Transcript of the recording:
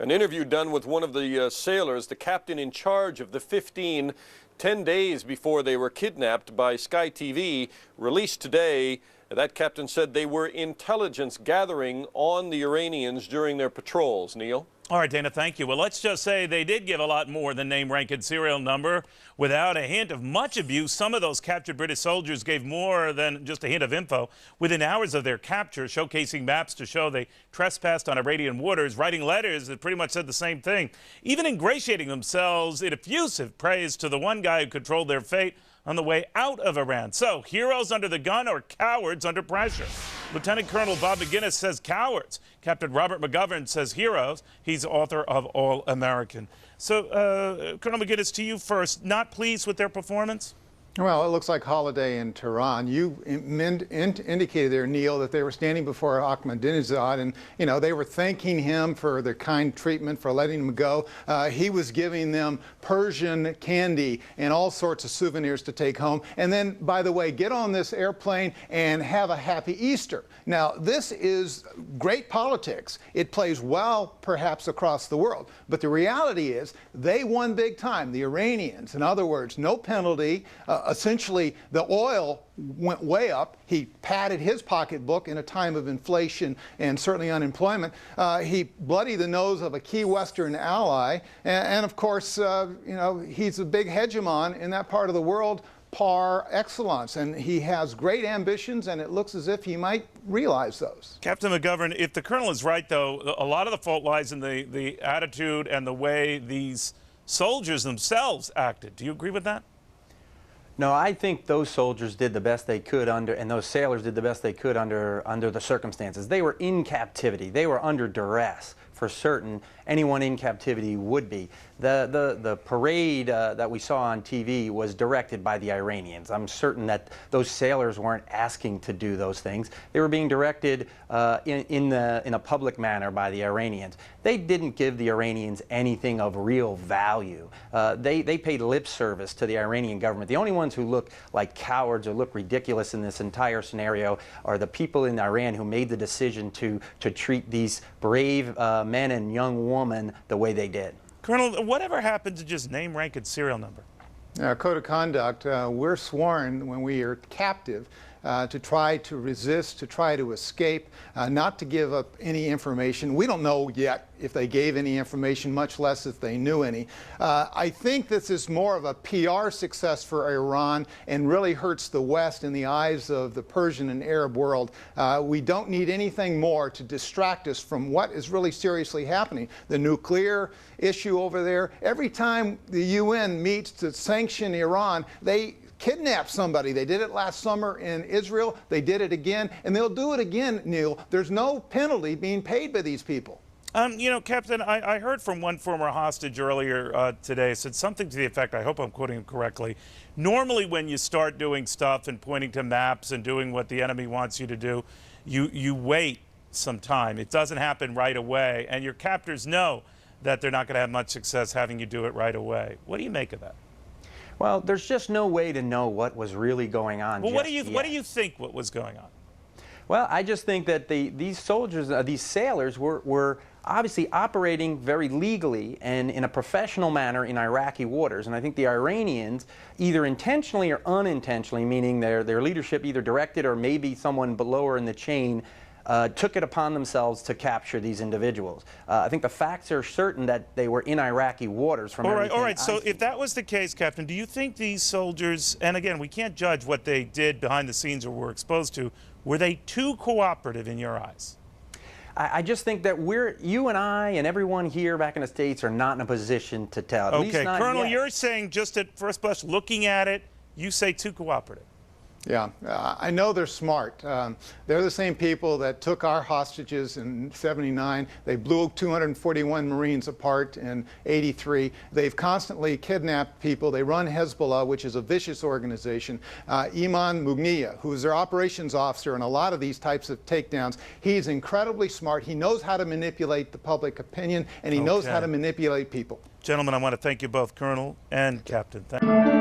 An interview done with one of the sailors, the captain in charge of the 15, 10 days before they were kidnapped by Sky TV, released today. That captain said they were intelligence gathering on the Iranians during their patrols. Neil? All right, Dana, thank you. Well, let's just say they did give a lot more than name, rank, and serial number. Without a hint of much abuse, some of those captured British soldiers gave more than just a hint of info. Within hours of their capture, showcasing maps to show they trespassed on Iranian waters, writing letters that pretty much said the same thing, even ingratiating themselves in effusive praise to the one guy who controlled their fate on the way out of Iran. So, heroes under the gun or cowards under pressure? Lieutenant Colonel Bob Maginnis says cowards. Captain Robert McGovern says heroes. He's author of All American. So, Colonel Maginnis, to you first. Not pleased with their performance? Well, it looks like holiday in Tehran. You indicated there, Neil, that they were standing before Ahmadinejad, and they were thanking him for the kind treatment, for letting him go. He was giving them Persian candy and all sorts of souvenirs to take home. And then, by the way, get on this airplane and have a happy Easter. Now, this is great politics. It plays well, perhaps, across the world. But the reality is, they won big time. The Iranians, in other words, no penalty. Essentially, the oil went way up. He padded his pocketbook in a time of inflation and certainly unemployment. He bloodied the nose of a key Western ally. And of course, he's a big hegemon in that part of the world par excellence. And he has great ambitions, and it looks as if he might realize those. Captain McGovern, if the colonel is right, though, a lot of the fault lies in the attitude and the way these soldiers themselves acted. Do you agree with that? No, I think those soldiers did the best they could and those sailors did the best they could under the circumstances. They were in captivity. They were under duress, for certain. Anyone in captivity would be. The parade that we saw on TV was directed by the Iranians. I'm certain that those sailors weren't asking to do those things. They were being directed in a public manner by the Iranians. They didn't give the Iranians anything of real value. They paid lip service to the Iranian government. The only ones who look like cowards or look ridiculous in this entire scenario are the people in Iran who made the decision to treat these brave men and young women the way they did. Colonel, whatever happened to just name, rank, and serial number? Code of conduct, we're sworn when we are captive to try to resist, to try to escape, not to give up any information. We don't know yet if they gave any information, much less if they knew any. I think this is more of a PR success for Iran and really hurts the West in the eyes of the Persian and Arab world. We don't need anything more to distract us from what is really seriously happening. The nuclear issue over there, every time the UN meets to sanction Iran, they kidnap somebody. They did it last summer in Israel. They did it again, and they'll do it again, Neil. There's no penalty being paid by these people. Captain, I heard from one former hostage earlier today, said something to the effect, I hope I'm quoting him correctly, normally when you start doing stuff and pointing to maps and doing what the enemy wants you to do, you wait some time. It doesn't happen right away, and your captors know that they're not going to have much success having you do it right away. What do you make of that? Well, there's just no way to know what was really going on. Well, what do you think what was going on? Well, I just think that these soldiers, these sailors were obviously operating very legally and in a professional manner in Iraqi waters. And I think the Iranians, either intentionally or unintentionally, meaning their leadership either directed or maybe someone below in the chain, took it upon themselves to capture these individuals. I think the facts are certain that they were in Iraqi waters from everything. All right. So if that was the case, Captain, do you think these soldiers, and again, we can't judge what they did behind the scenes or were exposed to, were they too cooperative in your eyes? I just think that you and I and everyone here back in the States are not in a position to tell. At least not Colonel, yet. you're saying just at first blush, looking at it, you say too cooperative. Yeah, I know they're smart. They're the same people that took our hostages in '79. They blew 241 Marines apart in '83. They've constantly kidnapped people. They run Hezbollah, which is a vicious organization. Iman Mugniya, who's their operations officer in a lot of these types of takedowns, he's incredibly smart. He knows how to manipulate the public opinion, and he knows how to manipulate people. Gentlemen, I want to thank you both, Colonel and Captain. Thank you.